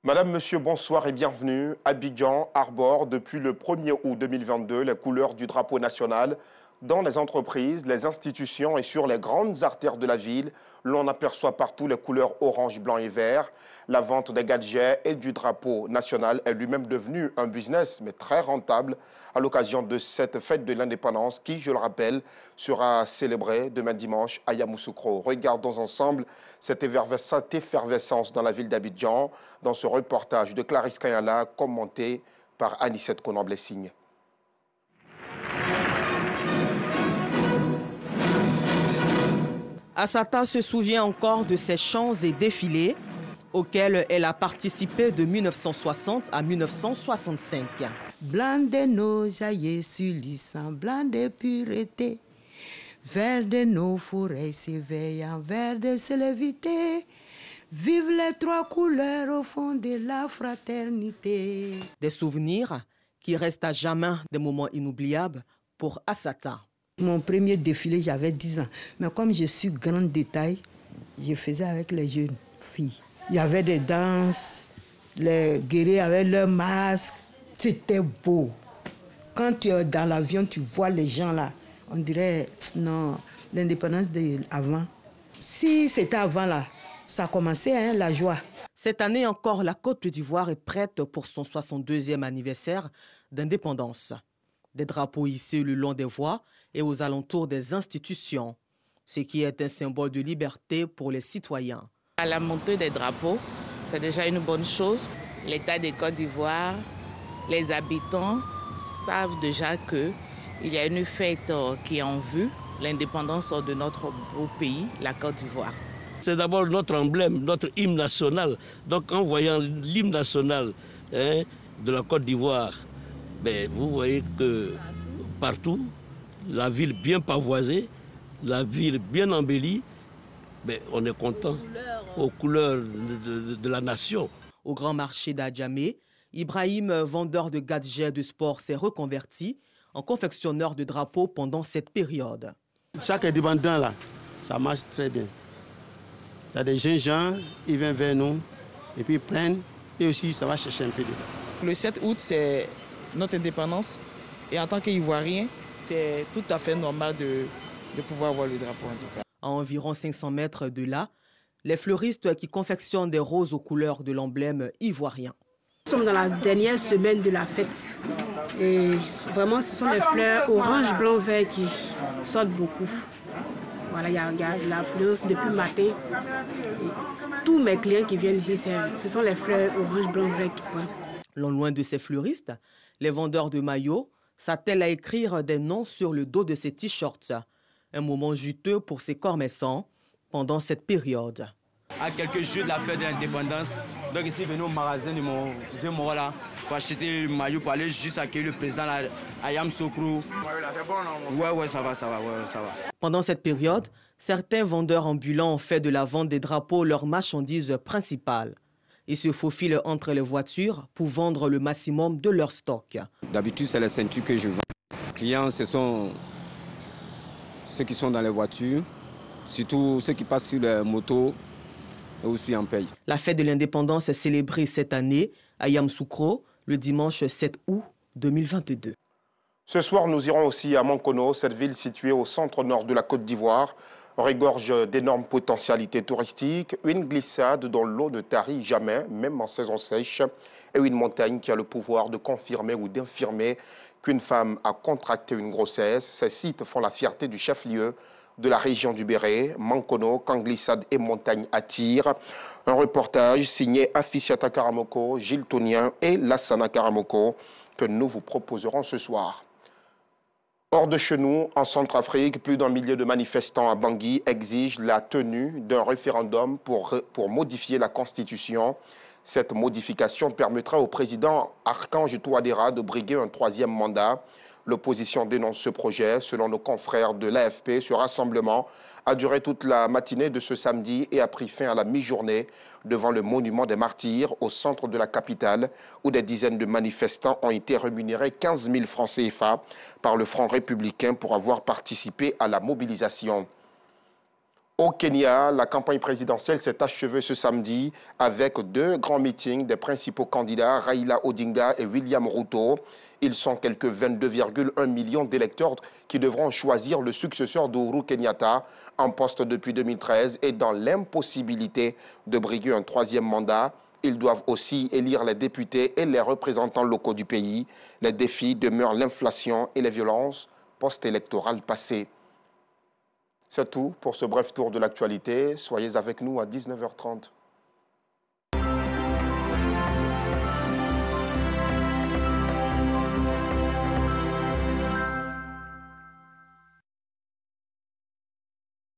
Madame, Monsieur, bonsoir et bienvenue. Abidjan arbore depuis le 1er août 2022 les couleurs du drapeau national. Dans les entreprises, les institutions et sur les grandes artères de la ville, l'on aperçoit partout les couleurs orange, blanc et vert. La vente des gadgets et du drapeau national est lui-même devenu un business, mais très rentable, à l'occasion de cette fête de l'indépendance qui, je le rappelle, sera célébrée demain dimanche à Yamoussoukro. Regardons ensemble cette effervescence dans la ville d'Abidjan, dans ce reportage de Clarisse Kayala, commenté par Anissette Konan-Blessing. Assata se souvient encore de ces chants et défilés auxquels elle a participé de 1960 à 1965. Blanc de nos jaillets sulissants, blanc de pureté, vert de nos forêts s'éveillant, vert de célévité. Vive les trois couleurs au fond de la fraternité. Des souvenirs qui restent à jamais des moments inoubliables pour Assata. Mon premier défilé, j'avais 10 ans. Mais comme je suis grande de taille, je faisais avec les jeunes filles. Il y avait des danses, les guerriers avaient leurs masques. C'était beau. Quand tu es dans l'avion, tu vois les gens là. On dirait, non, l'indépendance d'avant. Si c'était avant là, ça commençait, hein, la joie. Cette année encore, la Côte d'Ivoire est prête pour son 62e anniversaire d'indépendance. Des drapeaux hissés le long des voies et aux alentours des institutions, ce qui est un symbole de liberté pour les citoyens. À la montée des drapeaux, c'est déjà une bonne chose. L'État de Côte d'Ivoire, les habitants savent déjà qu'il y a une fête qui est en vue, l'indépendance de notre beau pays, la Côte d'Ivoire. C'est d'abord notre emblème, notre hymne national. Donc en voyant l'hymne national de la Côte d'Ivoire, vous voyez que partout, la ville bien pavoisée, la ville bien embellie, on est content aux couleurs de la nation. Au grand marché d'Adjamé, Ibrahim, vendeur de gadgets de sport, s'est reconverti en confectionneur de drapeaux pendant cette période. Chaque indépendant là, ça marche très bien. Il y a des jeunes gens, ils viennent vers nous et puis ils prennent et aussi ça va chercher un peu dedans. Le 7 août, c'est notre indépendance et en tant qu'Ivoirien, c'est tout à fait normal de pouvoir voir le drapeau en tout cas. À environ 500 mètres de là, les fleuristes qui confectionnent des roses aux couleurs de l'emblème ivoirien. Nous sommes dans la dernière semaine de la fête et vraiment ce sont les fleurs orange, blanc, vert qui sortent beaucoup. Voilà, il y a la fleurise depuis le matin. Et tous mes clients qui viennent ici, ce sont les fleurs orange, blanc, vert qui prennent. Loin de ces fleuristes, les vendeurs de maillots s'attellent à écrire des noms sur le dos de ces t-shirts. Un moment juteux pour ces commerçants pendant cette période. À quelques jours de la fête de l'indépendance, donc ici, venons au magasin de mon cousin Mora pour acheter le maillot pour aller juste accueillir le président à Yamoussoukro. Ouais, ça va. Pendant cette période, certains vendeurs ambulants ont fait de la vente des drapeaux leur marchandise principale. Ils se faufilent entre les voitures pour vendre le maximum de leur stock. D'habitude, c'est les ceintures que je vends. Les clients, ce sont ceux qui sont dans les voitures, surtout ceux qui passent sur les motos et aussi en paye. La fête de l'indépendance est célébrée cette année à Yamoussoukro le dimanche 7 août 2022. Ce soir, nous irons aussi à Mankono, cette ville située au centre-nord de la Côte d'Ivoire, regorge d'énormes potentialités touristiques, une glissade dont l'eau ne tarit jamais, même en saison sèche, et une montagne qui a le pouvoir de confirmer ou d'infirmer qu'une femme a contracté une grossesse. Ces sites font la fierté du chef-lieu de la région du Béret, Mankono, quand glissade et montagne attirent. Un reportage signé Afficiata Karamoko, Gilles Tonien et Lassana Karamoko que nous vous proposerons ce soir. Hors de chez nous, en Centrafrique, plus d'un millier de manifestants à Bangui exigent la tenue d'un référendum pour modifier la Constitution. Cette modification permettra au président Archange Touadéra de briguer un 3e mandat. L'opposition dénonce ce projet. Selon nos confrères de l'AFP, ce rassemblement a duré toute la matinée de ce samedi et a pris fin à la mi-journée devant le monument des martyrs au centre de la capitale où des dizaines de manifestants ont été rémunérés 15 000 francs CFA par le Front républicain pour avoir participé à la mobilisation. Au Kenya, la campagne présidentielle s'est achevée ce samedi avec 2 grands meetings des principaux candidats, Raila Odinga et William Ruto. Ils sont quelques 22,1 millions d'électeurs qui devront choisir le successeur d'Ohuru Kenyatta en poste depuis 2013 et dans l'impossibilité de briguer un 3e mandat. Ils doivent aussi élire les députés et les représentants locaux du pays. Les défis demeurent l'inflation et les violences post-électorales passées. C'est tout pour ce bref tour de l'actualité. Soyez avec nous à 19h30.